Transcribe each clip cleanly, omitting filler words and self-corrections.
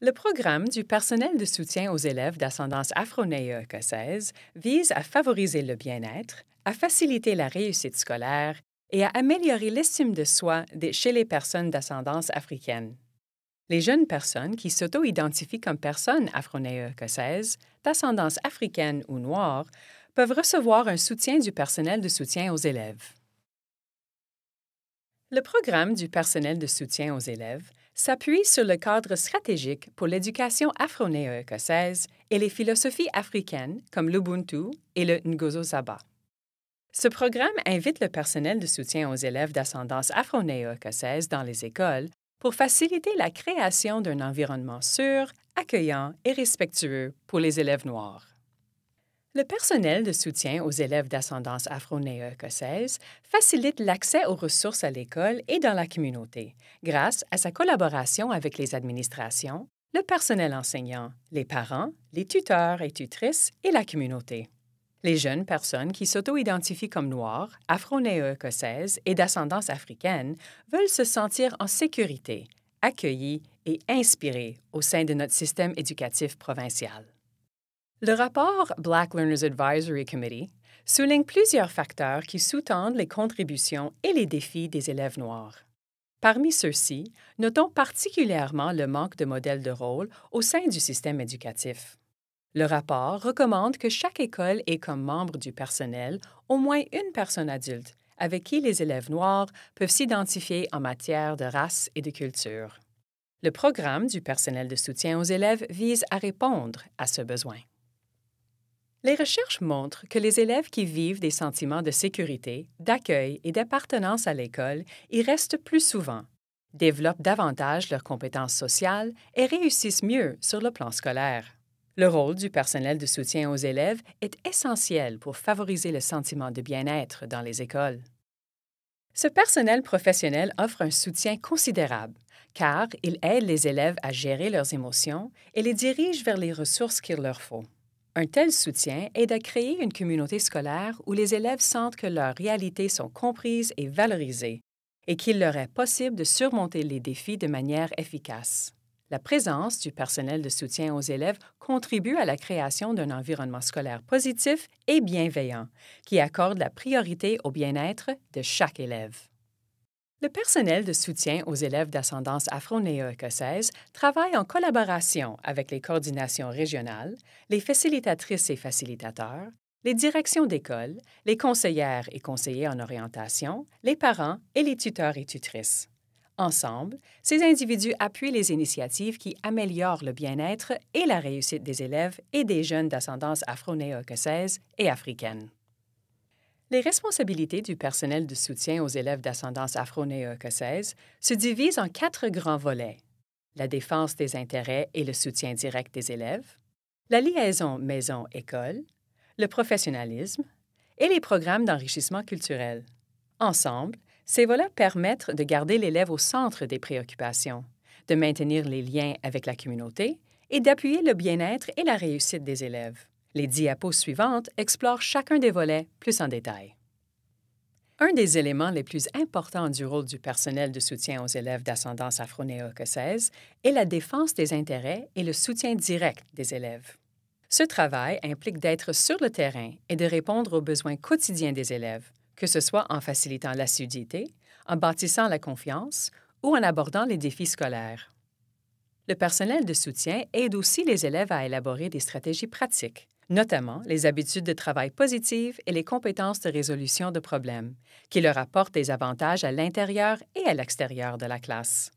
Le programme du personnel de soutien aux élèves d'ascendance afro-néo-écossaise vise à favoriser le bien-être, à faciliter la réussite scolaire et à améliorer l'estime de soi chez les personnes d'ascendance africaine. Les jeunes personnes qui s'auto-identifient comme personnes afro-néo-écossaises, d'ascendance africaine ou noire, peuvent recevoir un soutien du personnel de soutien aux élèves. Le programme du personnel de soutien aux élèves s'appuie sur le cadre stratégique pour l'éducation afro-néo-écossaise et les philosophies africaines comme l'Ubuntu et le Ngozo Saba. Ce programme invite le personnel de soutien aux élèves d'ascendance afro-néo-écossaise dans les écoles pour faciliter la création d'un environnement sûr, accueillant et respectueux pour les élèves noirs. Le personnel de soutien aux élèves d'ascendance afro-néo-écossaise facilite l'accès aux ressources à l'école et dans la communauté grâce à sa collaboration avec les administrations, le personnel enseignant, les parents, les tuteurs et tutrices et la communauté. Les jeunes personnes qui s'auto-identifient comme noires, afro-néo-écossaises et d'ascendance africaine veulent se sentir en sécurité, accueillies et inspirées au sein de notre système éducatif provincial. Le rapport Black Learners Advisory Committee souligne plusieurs facteurs qui sous-tendent les contributions et les défis des élèves noirs. Parmi ceux-ci, notons particulièrement le manque de modèles de rôle au sein du système éducatif. Le rapport recommande que chaque école ait comme membre du personnel au moins une personne adulte avec qui les élèves noirs peuvent s'identifier en matière de race et de culture. Le programme du personnel de soutien aux élèves vise à répondre à ce besoin. Les recherches montrent que les élèves qui vivent des sentiments de sécurité, d'accueil et d'appartenance à l'école y restent plus souvent, développent davantage leurs compétences sociales et réussissent mieux sur le plan scolaire. Le rôle du personnel de soutien aux élèves est essentiel pour favoriser le sentiment de bien-être dans les écoles. Ce personnel professionnel offre un soutien considérable car il aide les élèves à gérer leurs émotions et les dirige vers les ressources qu'il leur faut. Un tel soutien aide à créer une communauté scolaire où les élèves sentent que leurs réalités sont comprises et valorisées et qu'il leur est possible de surmonter les défis de manière efficace. La présence du personnel de soutien aux élèves contribue à la création d'un environnement scolaire positif et bienveillant qui accorde la priorité au bien-être de chaque élève. Le personnel de soutien aux élèves d'ascendance afro-néo-écossaise travaille en collaboration avec les coordinations régionales, les facilitatrices et facilitateurs, les directions d'école, les conseillères et conseillers en orientation, les parents et les tuteurs et tutrices. Ensemble, ces individus appuient les initiatives qui améliorent le bien-être et la réussite des élèves et des jeunes d'ascendance afro-néo-écossaise et africaine. Les responsabilités du personnel de soutien aux élèves d'ascendance afro-néo-écossaise se divisent en 4 grands volets: la défense des intérêts et le soutien direct des élèves, la liaison maison-école, le professionnalisme et les programmes d'enrichissement culturel. Ensemble, ces volets permettent de garder l'élève au centre des préoccupations, de maintenir les liens avec la communauté et d'appuyer le bien-être et la réussite des élèves. Les diapos suivantes explorent chacun des volets plus en détail. Un des éléments les plus importants du rôle du personnel de soutien aux élèves d'ascendance afro-néo-écossaise est la défense des intérêts et le soutien direct des élèves. Ce travail implique d'être sur le terrain et de répondre aux besoins quotidiens des élèves, que ce soit en facilitant l'assiduité, en bâtissant la confiance ou en abordant les défis scolaires. Le personnel de soutien aide aussi les élèves à élaborer des stratégies pratiques, notamment les habitudes de travail positives et les compétences de résolution de problèmes, qui leur apportent des avantages à l'intérieur et à l'extérieur de la classe.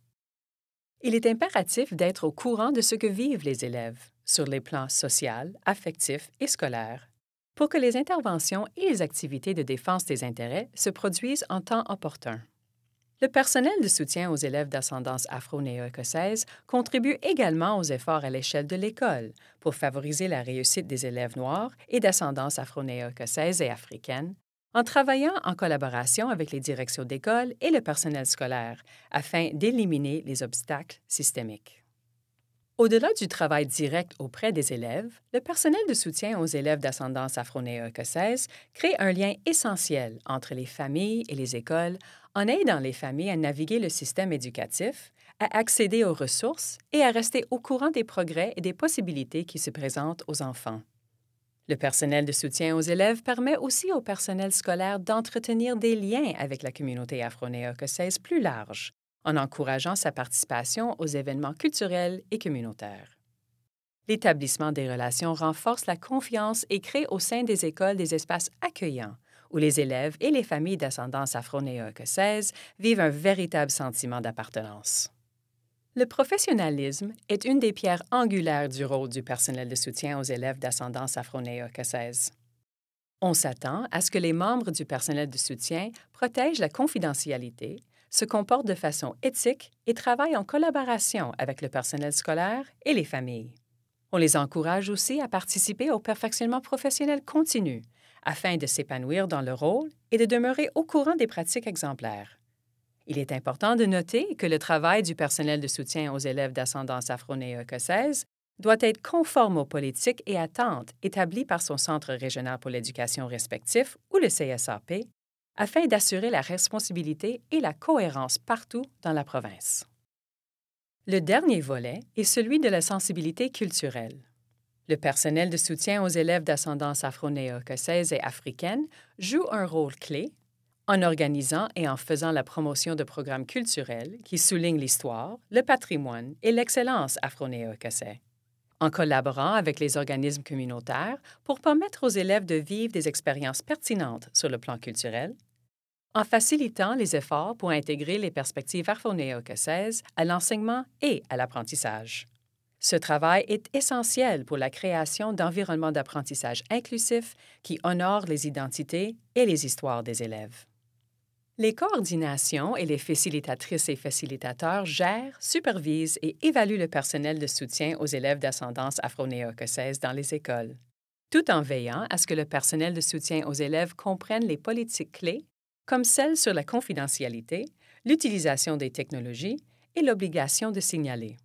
Il est impératif d'être au courant de ce que vivent les élèves, sur les plans social, affectif et scolaire, pour que les interventions et les activités de défense des intérêts se produisent en temps opportun. Le personnel de soutien aux élèves d'ascendance afro-néo-écossaise contribue également aux efforts à l'échelle de l'école pour favoriser la réussite des élèves noirs et d'ascendance afro-néo-écossaise et africaine, en travaillant en collaboration avec les directions d'école et le personnel scolaire afin d'éliminer les obstacles systémiques. Au-delà du travail direct auprès des élèves, le personnel de soutien aux élèves d'ascendance afro-néo-écossaise crée un lien essentiel entre les familles et les écoles en aidant les familles à naviguer le système éducatif, à accéder aux ressources et à rester au courant des progrès et des possibilités qui se présentent aux enfants. Le personnel de soutien aux élèves permet aussi au personnel scolaire d'entretenir des liens avec la communauté afro-néo-écossaise plus large, en encourageant sa participation aux événements culturels et communautaires. L'établissement des relations renforce la confiance et crée au sein des écoles des espaces accueillants, où les élèves et les familles d'ascendance afro-néo-écossaise vivent un véritable sentiment d'appartenance. Le professionnalisme est une des pierres angulaires du rôle du personnel de soutien aux élèves d'ascendance afro-néo-écossaise. On s'attend à ce que les membres du personnel de soutien protègent la confidentialité, se comportent de façon éthique et travaillent en collaboration avec le personnel scolaire et les familles. On les encourage aussi à participer au perfectionnement professionnel continu, afin de s'épanouir dans leur rôle et de demeurer au courant des pratiques exemplaires. Il est important de noter que le travail du personnel de soutien aux élèves d'ascendance afro-néo-écossaise doit être conforme aux politiques et attentes établies par son Centre régional pour l'éducation respectif ou le CSAP, afin d'assurer la responsabilité et la cohérence partout dans la province. Le dernier volet est celui de la sensibilité culturelle. Le personnel de soutien aux élèves d'ascendance afro-néo-écossaise et africaine joue un rôle clé en organisant et en faisant la promotion de programmes culturels qui soulignent l'histoire, le patrimoine et l'excellence afro-néo-écossais, en collaborant avec les organismes communautaires pour permettre aux élèves de vivre des expériences pertinentes sur le plan culturel, en facilitant les efforts pour intégrer les perspectives afro-néo-écossaises à l'enseignement et à l'apprentissage. Ce travail est essentiel pour la création d'environnements d'apprentissage inclusifs qui honorent les identités et les histoires des élèves. Les coordinations et les facilitatrices et facilitateurs gèrent, supervisent et évaluent le personnel de soutien aux élèves d'ascendance afro-néo-écossaise dans les écoles, tout en veillant à ce que le personnel de soutien aux élèves comprenne les politiques clés, comme celles sur la confidentialité, l'utilisation des technologies et l'obligation de signaler.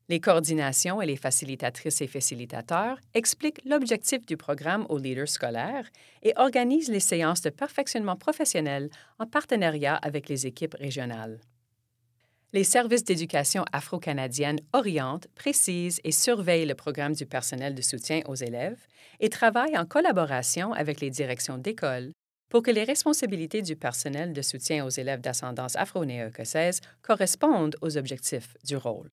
Les coordinations et les facilitatrices et facilitateurs expliquent l'objectif du programme aux leaders scolaires et organisent les séances de perfectionnement professionnel en partenariat avec les équipes régionales. Les services d'éducation afro-canadienne orientent, précisent et surveillent le programme du personnel de soutien aux élèves et travaillent en collaboration avec les directions d'école pour que les responsabilités du personnel de soutien aux élèves d'ascendance afro-néo-écossaise correspondent aux objectifs du rôle.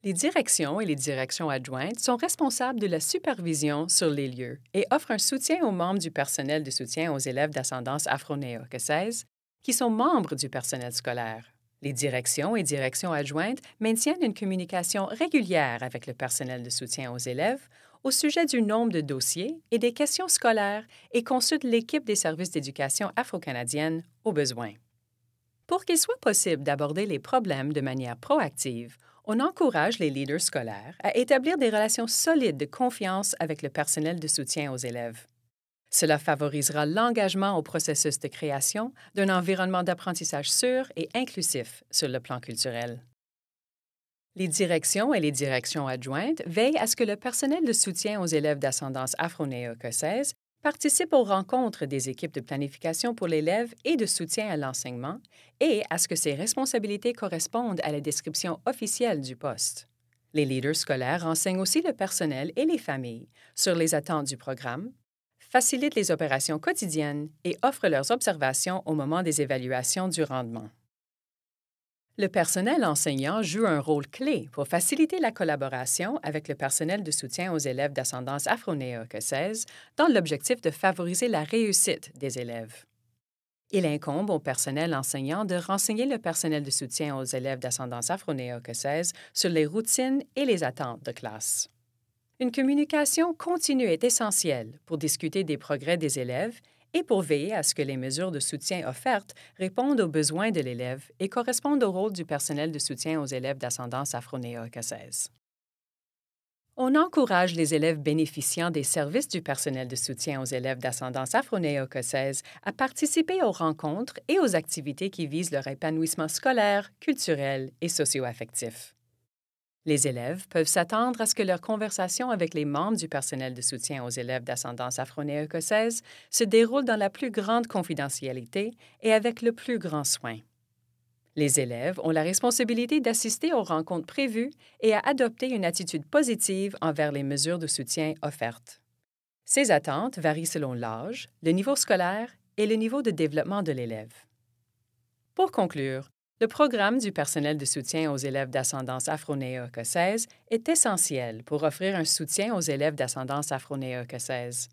Les directions et les directions adjointes sont responsables de la supervision sur les lieux et offrent un soutien aux membres du personnel de soutien aux élèves d'ascendance afro-néo-écossaise qui sont membres du personnel scolaire. Les directions et directions adjointes maintiennent une communication régulière avec le personnel de soutien aux élèves au sujet du nombre de dossiers et des questions scolaires et consultent l'équipe des services d'éducation afro-canadienne au besoin. Pour qu'il soit possible d'aborder les problèmes de manière proactive, on encourage les leaders scolaires à établir des relations solides de confiance avec le personnel de soutien aux élèves. Cela favorisera l'engagement au processus de création d'un environnement d'apprentissage sûr et inclusif sur le plan culturel. Les directions et les directions adjointes veillent à ce que le personnel de soutien aux élèves d'ascendance afro-néo-écossaise participe aux rencontres des équipes de planification pour l'élève et de soutien à l'enseignement et à ce que ses responsabilités correspondent à la description officielle du poste. Les leaders scolaires renseignent aussi le personnel et les familles sur les attentes du programme, facilitent les opérations quotidiennes et offrent leurs observations au moment des évaluations du rendement. Le personnel enseignant joue un rôle clé pour faciliter la collaboration avec le personnel de soutien aux élèves d'ascendance afro-néo-écossaise dans l'objectif de favoriser la réussite des élèves. Il incombe au personnel enseignant de renseigner le personnel de soutien aux élèves d'ascendance afro-néo-écossaise sur les routines et les attentes de classe. Une communication continue est essentielle pour discuter des progrès des élèves et pour veiller à ce que les mesures de soutien offertes répondent aux besoins de l'élève et correspondent au rôle du personnel de soutien aux élèves d'ascendance afro-néo-écossaise. On encourage les élèves bénéficiant des services du personnel de soutien aux élèves d'ascendance afro-néo-écossaise à participer aux rencontres et aux activités qui visent leur épanouissement scolaire, culturel et socio-affectif. Les élèves peuvent s'attendre à ce que leur conversation avec les membres du personnel de soutien aux élèves d'ascendance afro-néo-écossaise se déroule dans la plus grande confidentialité et avec le plus grand soin. Les élèves ont la responsabilité d'assister aux rencontres prévues et à adopter une attitude positive envers les mesures de soutien offertes. Ces attentes varient selon l'âge, le niveau scolaire et le niveau de développement de l'élève. Pour conclure, le programme du personnel de soutien aux élèves d'ascendance afro-néo-écossaise est essentiel pour offrir un soutien aux élèves d'ascendance afro-néo-écossaise.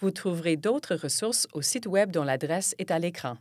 Vous trouverez d'autres ressources au site Web dont l'adresse est à l'écran.